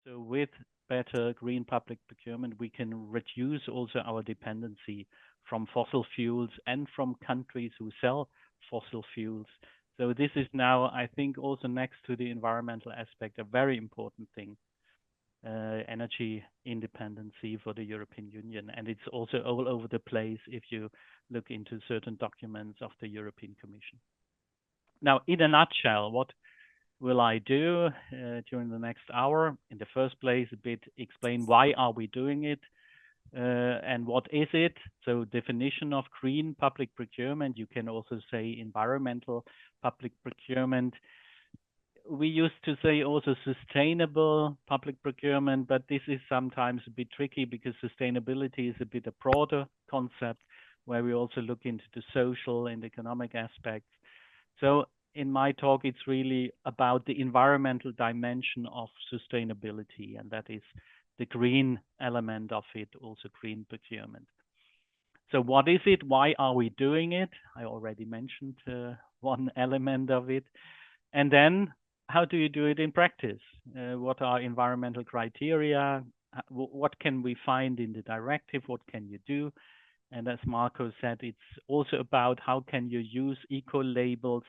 So with better green public procurement, we can reduce also our dependency from fossil fuels and from countries who sell fossil fuels. So this is now, I think, also next to the environmental aspect, a very important thing, energy independency for the European Union. And it's also all over the place if you look into certain documents of the European Commission. Now, in a nutshell, what will I do during the next hour? In the first place, a bit explain why are we doing it and what is it? So definition of green public procurement, you can also say environmental public procurement. We used to say also sustainable public procurement, but this is sometimes a bit tricky because sustainability is a bit a broader concept where we also look into the social and economic aspects. So in my talk, it's really about the environmental dimension of sustainability, and that is the green element of it, also green procurement. So what is it? Why are we doing it? I already mentioned one element of it. And then how do you do it in practice? What are environmental criteria? What can we find in the directive? What can you do? And as Marco said, it's also about how can you use eco-labels,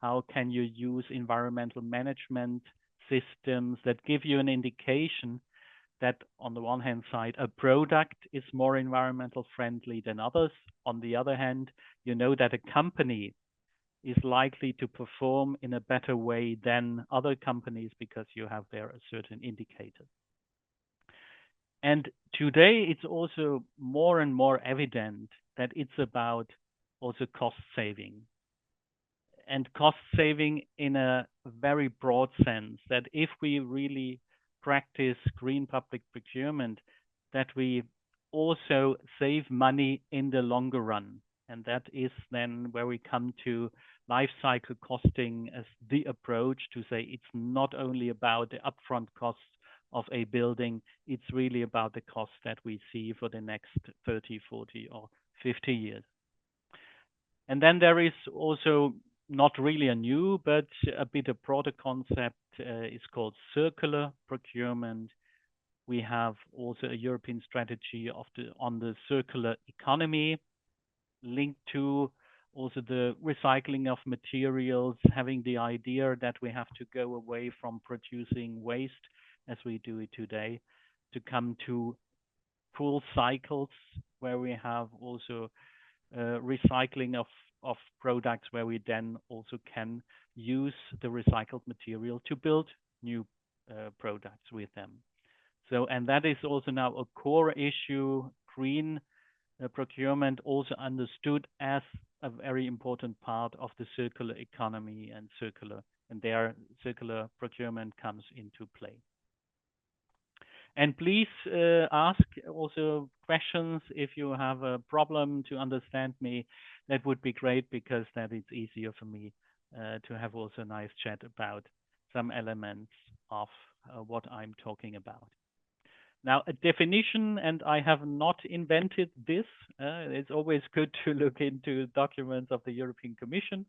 how can you use environmental management systems that give you an indication that on the one hand side, a product is more environmental friendly than others. On the other hand, you know that a company is likely to perform in a better way than other companies because you have there a certain indicator. And today it's also more and more evident that it's about also cost saving. And cost saving in a very broad sense, that if we really practice green public procurement, that we also save money in the longer run. And that is then where we come to life cycle costing as the approach to say it's not only about the upfront costs of a building, it's really about the cost that we see for the next 30, 40, or 50 years. And then there is also not really a new, but a bit a broader concept is called circular procurement. We have also a European strategy on the circular economy linked to also the recycling of materials, having the idea that we have to go away from producing waste as we do it today to come to full cycles where we have also recycling of products where we then also can use the recycled material to build new products with them. So, and that is also now a core issue. Green procurement also understood as a very important part of the circular economy and there circular procurement comes into play. And please ask also questions if you have a problem to understand me. That would be great because that is easier for me to have also a nice chat about some elements of what I'm talking about. Now, a definition, and I have not invented this. It's always good to look into documents of the European Commission,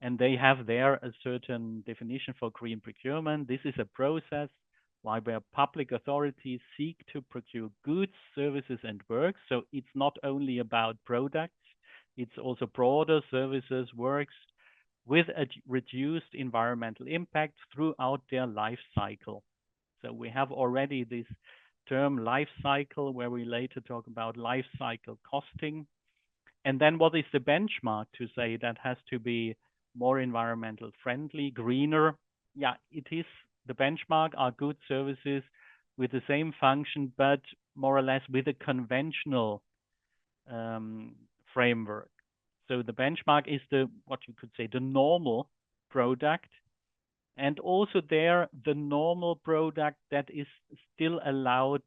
and they have there a certain definition for green procurement. This is a process where public authorities seek to procure goods, services, and works. So it's not only about products, it's also broader services, works with a reduced environmental impact throughout their life cycle. So we have already this term life cycle where we later talk about life cycle costing. And then what is the benchmark to say that has to be more environmental friendly, greener? Yeah, it is. The benchmark are good services with the same function, but more or less with a conventional framework. So the benchmark is what you could say, the normal product. And also there, the normal product that is still allowed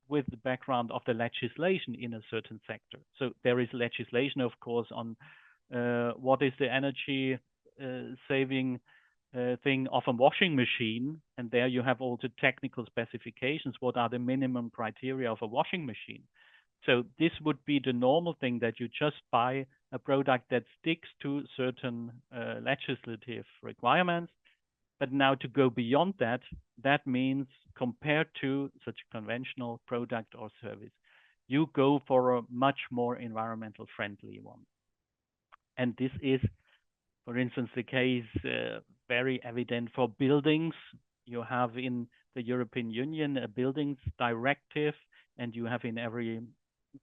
with the background of the legislation in a certain sector. So there is legislation, of course, on what is the energy saving thing of a washing machine, and there you have all the technical specifications. What are the minimum criteria of a washing machine? So this would be the normal thing that you just buy a product that sticks to certain legislative requirements. But now to go beyond that, that means compared to such a conventional product or service, you go for a much more environmental friendly one. And this is, for instance, the case very evident for buildings. You have in the European Union a buildings directive, and you have in every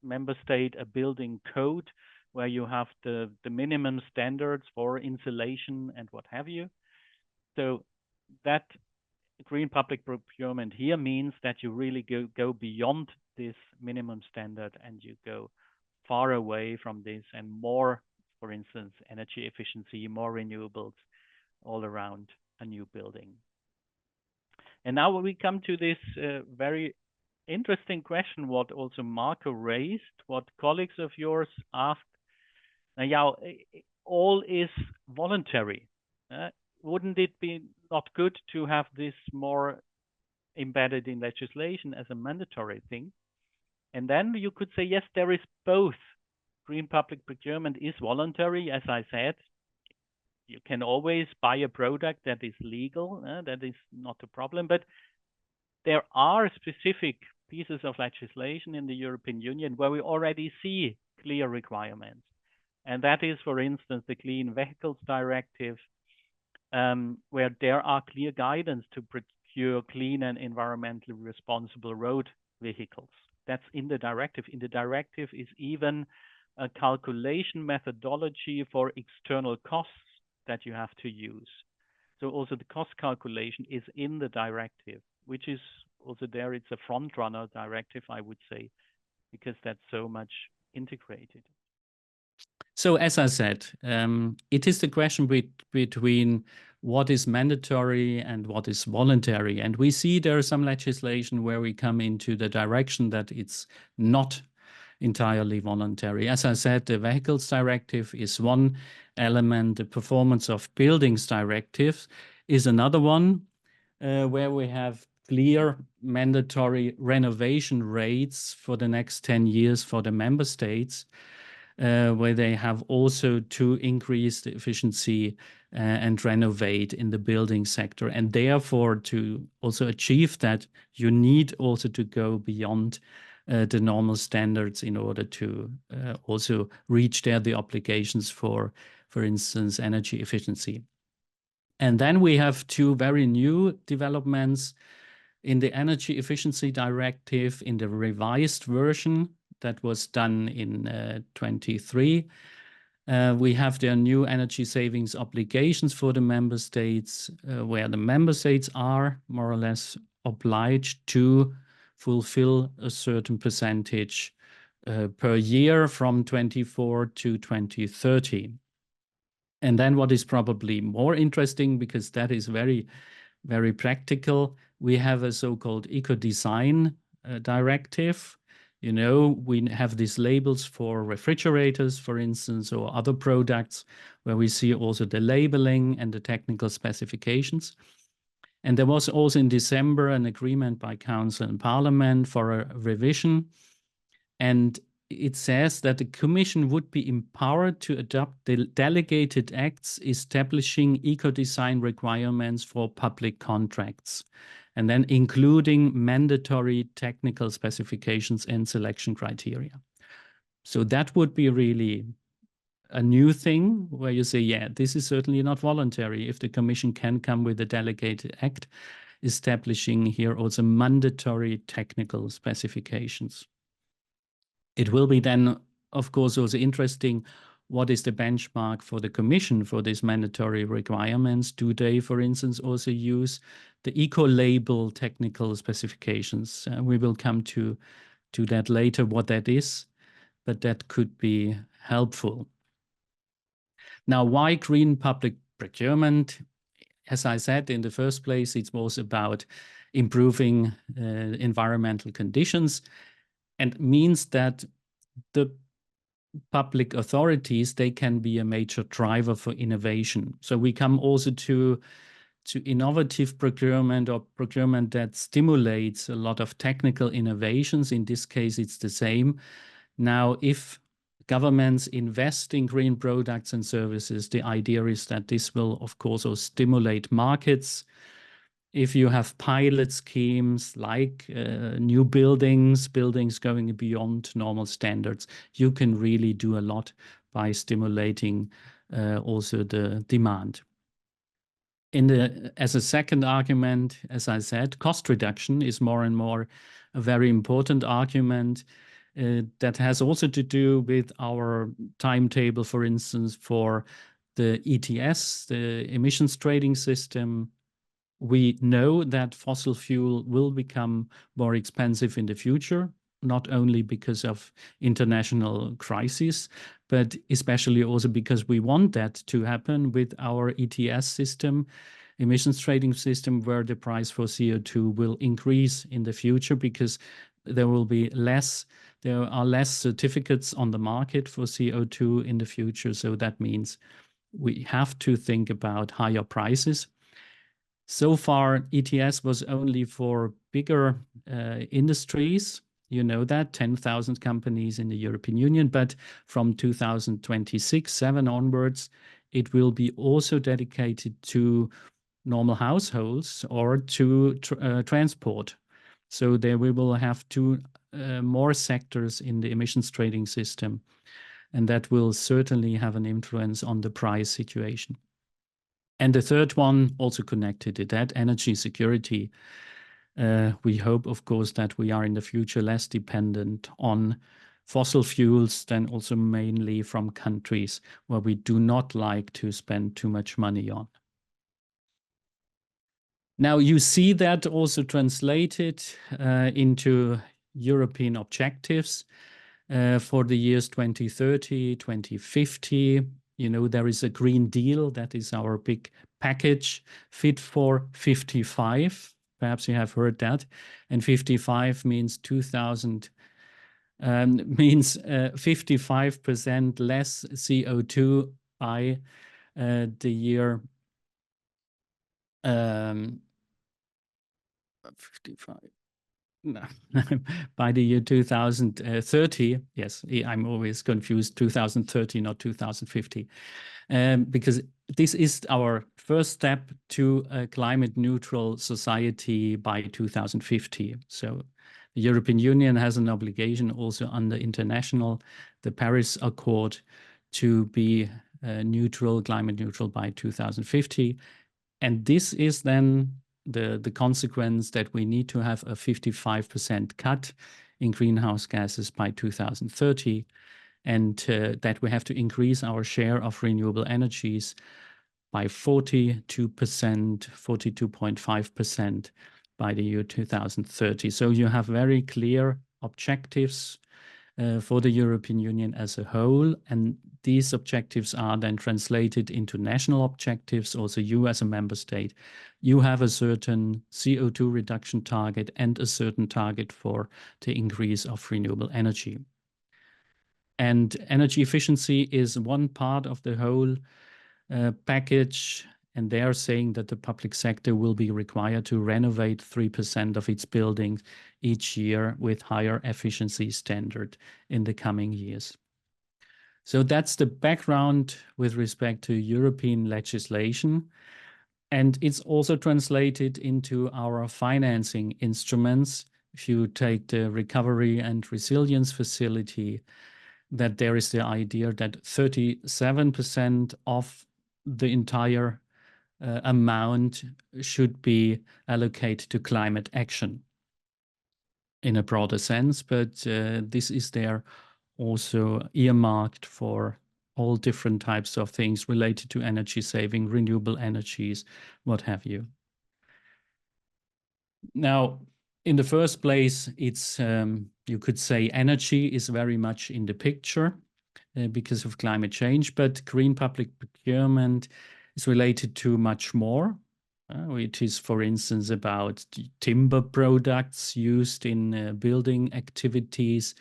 member state a building code where you have the minimum standards for insulation and what have you. So that green public procurement here means that you really go beyond this minimum standard and you go far away from this and more, for instance, energy efficiency, more renewables all around a new building. And now we come to this very interesting question, what also Marco raised, what colleagues of yours asked. Now, all is voluntary. Wouldn't it be not good to have this more embedded in legislation as a mandatory thing? And then you could say, yes, there is both. Green public procurement is voluntary, as I said. You can always buy a product that is legal. That is not a problem. But there are specific pieces of legislation in the European Union where we already see clear requirements. And that is, for instance, the Clean Vehicles Directive, where there are clear guidance to procure clean and environmentally responsible road vehicles. That's in the directive. In the directive is even a calculation methodology for external costs that you have to use. So also the cost calculation is in the directive, which is also there. It's a front runner directive, I would say, because that's so much integrated. So as I said, it is the question between what is mandatory and what is voluntary. And we see there is some legislation where we come into the direction that it's not entirely voluntary. As I said, the Vehicles Directive is one element. The Performance of Buildings Directive is another one, where we have clear mandatory renovation rates for the next 10 years for the member states, where they have also to increase the efficiency and renovate in the building sector. And therefore, to also achieve that, you need also to go beyond the normal standards in order to also reach there the obligations for instance, energy efficiency. And then we have two very new developments in the Energy Efficiency Directive in the revised version that was done in 23. We have their new energy savings obligations for the member states, where the member states are more or less obliged to fulfill a certain percentage per year from 24 to 2030. And then what is probably more interesting, because that is very, very practical, we have a so-called eco-design directive. You know, we have these labels for refrigerators, for instance, or other products, where we see also the labeling and the technical specifications. And there was also in December an agreement by Council and Parliament for a revision. And it says that the Commission would be empowered to adopt the delegated acts establishing eco-design requirements for public contracts, and then including mandatory technical specifications and selection criteria. So that would be really a new thing where you say, yeah, this is certainly not voluntary. If the Commission can come with a delegated act establishing here also mandatory technical specifications. It will be then, of course, also interesting, what is the benchmark for the Commission for these mandatory requirements? Do they, for instance, also use the eco-label technical specifications? We will come to that later, what that is, but that could be helpful. Now, why green public procurement? As I said, in the first place, it was about improving environmental conditions, and means that the public authorities, they can be a major driver for innovation. So we come also to innovative procurement, or procurement that stimulates a lot of technical innovations. In this case, it's the same. Now, if governments invest in green products and services, the idea is that this will, of course, also stimulate markets. If you have pilot schemes like new buildings going beyond normal standards, you can really do a lot by stimulating also the demand. As a second argument, as I said, cost reduction is more and more a very important argument. That has also to do with our timetable, for instance, for the ETS, the emissions trading system. We know that fossil fuel will become more expensive in the future, not only because of international crises, but especially also because we want that to happen with our ETS system, emissions trading system, where the price for CO2 will increase in the future because there are less certificates on the market for CO2 in the future. So that means we have to think about higher prices. So far, ETS was only for bigger industries. You know that, 10,000 companies in the European Union, but from 2026-7 onwards, it will be also dedicated to normal households or to transport. So there we will have two more sectors in the emissions trading system, and that will certainly have an influence on the price situation. And the third one, also connected to that, energy security. We hope, of course, that we are in the future less dependent on fossil fuels than also mainly from countries where we do not like to spend too much money on. Now you see that also translated into European objectives for the years 2030, 2050. You know, there is a Green Deal, that is our big package, Fit for 55. Perhaps you have heard that. And 55 means 55% less CO2 by the year 55. No, by the year 2030. Yes, I'm always confused, 2030, not 2050. Because this is our first step to a climate neutral society by 2050. So the European Union has an obligation also under the Paris Accord, to be climate neutral by 2050. And this is then the consequence that we need to have a 55% cut in greenhouse gases by 2030, and that we have to increase our share of renewable energies by 42.5% by the year 2030. So you have very clear objectives for the European Union as a whole, and these objectives are then translated into national objectives. Also, you as a member state, you have a certain CO2 reduction target and a certain target for the increase of renewable energy. And energy efficiency is one part of the whole package, and they are saying that the public sector will be required to renovate 3% of its buildings each year with higher efficiency standard in the coming years. So that's the background with respect to European legislation. And it's also translated into our financing instruments. If you take the Recovery and Resilience Facility, that there is the idea that 37% of the entire amount should be allocated to climate action in a broader sense, but this is there also earmarked for all different types of things related to energy saving, renewable energies, what have you. Now, in the first place, it's you could say energy is very much in the picture because of climate change, but green public procurement is related to much more. It is, for instance, about timber products used in building activities.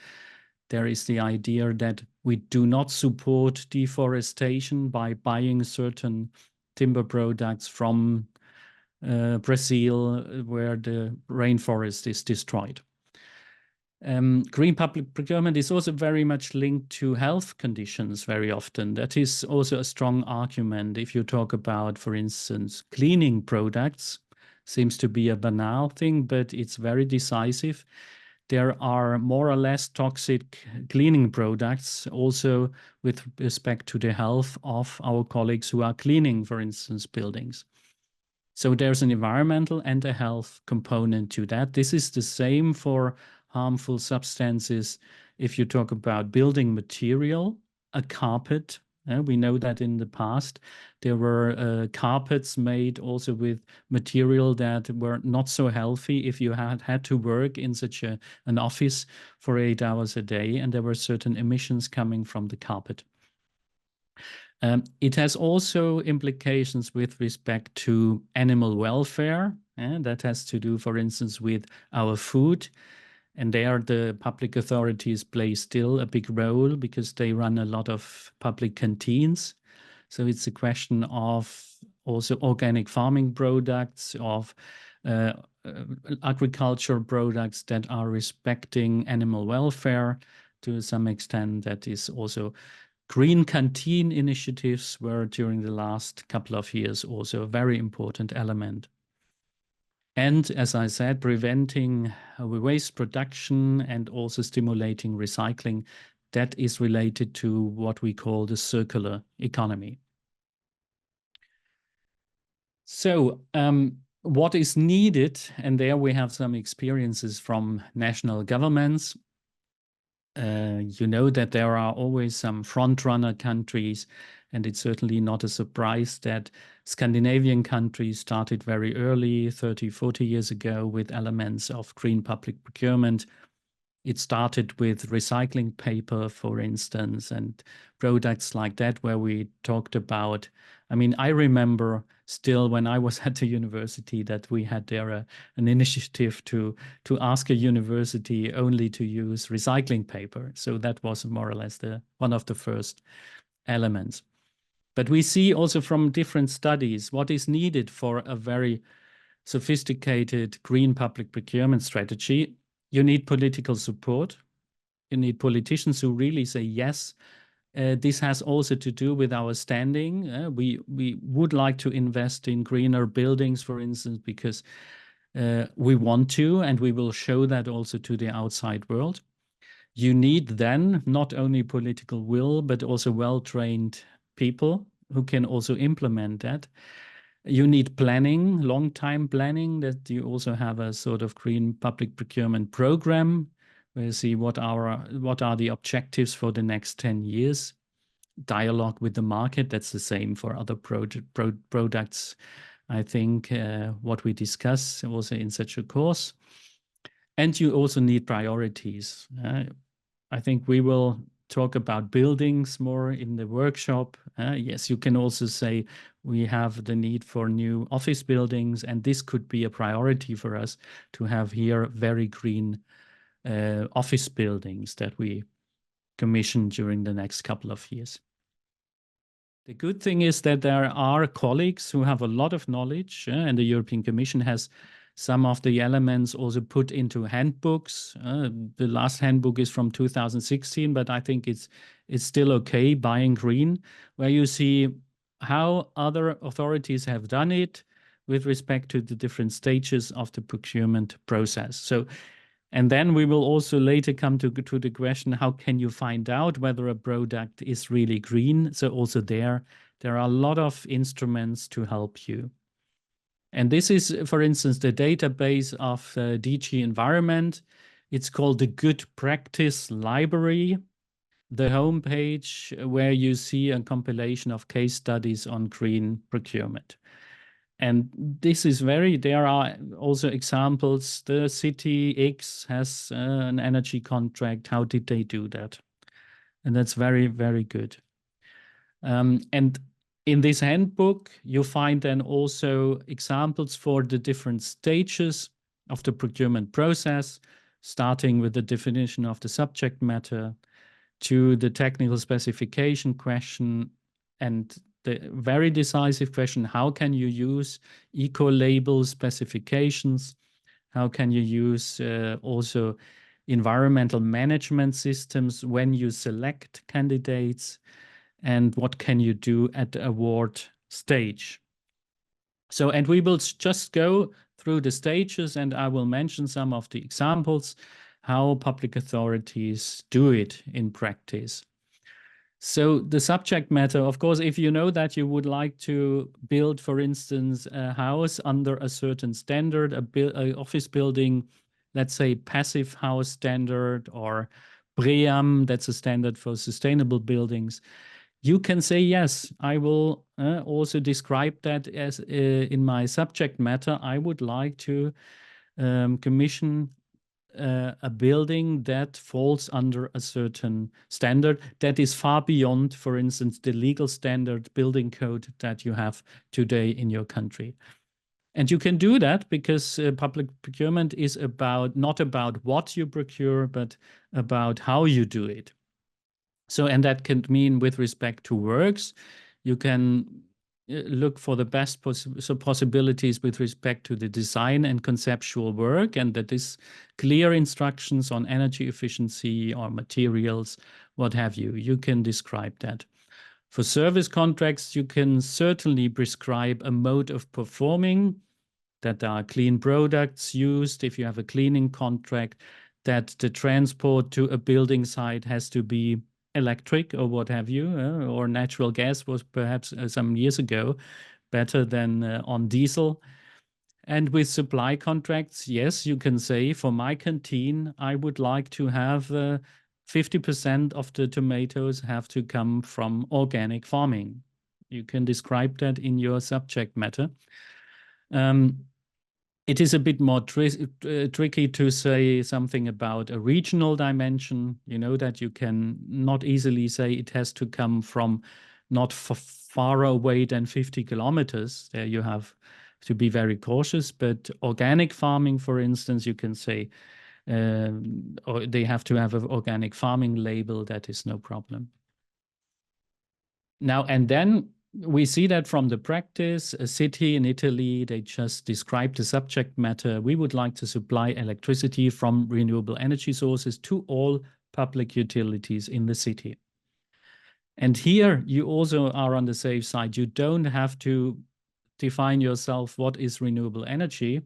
There is the idea that we do not support deforestation by buying certain timber products from Brazil, where the rainforest is destroyed. Green public procurement is also very much linked to health conditions very often. That is also a strong argument. If you talk about, for instance, cleaning products, seems to be a banal thing, but it's very decisive. There are more or less toxic cleaning products also with respect to the health of our colleagues who are cleaning, for instance, buildings. So there's an environmental and a health component to that. This is the same for harmful substances. If you talk about building material, a carpet, we know that in the past there were carpets made also with material that were not so healthy if you had to work in such an office for 8 hours a day, and there were certain emissions coming from the carpet. It has also implications with respect to animal welfare. That has to do, for instance, with our food. And there the public authorities play still a big role because they run a lot of public canteens. So it's a question of also organic farming products, of agricultural products that are respecting animal welfare to some extent. That is also green canteen initiatives were during the last couple of years also a very important element. And as I said, preventing waste production and also stimulating recycling, that is related to what we call the circular economy. So what is needed, and there we have some experiences from national governments. You know that there are always some front-runner countries, and it's certainly not a surprise that Scandinavian countries started very early, 30, 40 years ago, with elements of green public procurement. It started with recycling paper, for instance, and products like that, where we talked about, I mean, I remember still when I was at the university that we had there an initiative to ask a university only to use recycling paper. So that was more or less one of the first elements. But we see also from different studies what is needed for a very sophisticated green public procurement strategy. You need political support. You need politicians who really say, yes, this has also to do with our standing. We would like to invest in greener buildings, for instance, because we want to, and we will show that also to the outside world. You need then not only political will, but also well-trained people who can also implement that. You need planning, long-time planning, that you also have a sort of green public procurement program where you see what are the objectives for the next 10 years. Dialogue with the market, that's the same for other products. I think what we discuss also in such a course. And you also need priorities. I think we will talk about buildings more in the workshop. Yes, you can also say we have the need for new office buildings, and this could be a priority for us to have here very green office buildings that we commission during the next couple of years. The good thing is that there are colleagues who have a lot of knowledge, and the European Commission has some of the elements also put into handbooks. The last handbook is from 2016, but I think it's still okay, Buying Green, where you see how other authorities have done it with respect to the different stages of the procurement process. So, and then we will also later come to the question, how can you find out whether a product is really green? So also there are a lot of instruments to help you. And this is, for instance, the database of DG Environment. It's called the Good Practice Library, the homepage where you see a compilation of case studies on green procurement. And this is there are also examples. The city X has an energy contract. How did they do that? And that's very, very good. And in this handbook, you find then also examples for the different stages of the procurement process, starting with the definition of the subject matter to the technical specification question and the very decisive question, how can you use eco-label specifications? How can you use also environmental management systems when you select candidates, and what can you do at the award stage. So, and we will just go through the stages, and I will mention some of the examples how public authorities do it in practice. So the subject matter, of course, if you know that you would like to build, for instance, a house under a certain standard, a office building, let's say passive house standard, or BREEAM, that's a standard for sustainable buildings, you can say, yes, I will also describe that as in my subject matter. I would like to commission a building that falls under a certain standard that is far beyond, for instance, the legal standard building code that you have today in your country. And you can do that because public procurement is not about what you procure, but about how you do it. So, and that can mean with respect to works, you can look for the best possibilities with respect to the design and conceptual work, and that is clear instructions on energy efficiency or materials, what have you. You can describe that. For service contracts, you can certainly prescribe a mode of performing, that there are clean products used. If you have a cleaning contract, that the transport to a building site has to be electric or what have you, or natural gas was perhaps some years ago better than on diesel. And with supply contracts, yes, you can say, for my canteen, I would like to have 50% of the tomatoes have to come from organic farming. You can describe that in your subject matter. It is a bit more tricky to say something about a regional dimension. You know that you can not easily say it has to come from not far away than 50 kilometers. There you have to be very cautious. But organic farming, for instance, you can say or they have to have an organic farming label. That is no problem. Now, and then we see that from the practice, a city in Italy, they just describe the subject matter. We would like to supply electricity from renewable energy sources to all public utilities in the city. And here you also are on the safe side. You don't have to define yourself what is renewable energy,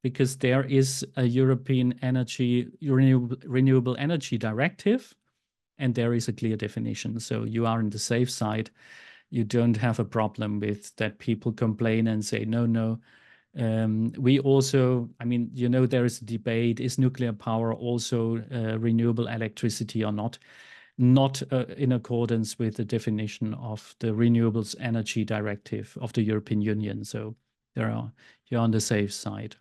because there is a European renewable energy directive, and there is a clear definition. So you are on the safe side. You don't have a problem with that people complain and say, no. We also, I mean, you know, there is a debate, is nuclear power also renewable electricity or not? Not in accordance with the definition of the Renewables Energy Directive of the European Union. So you're on the safe side.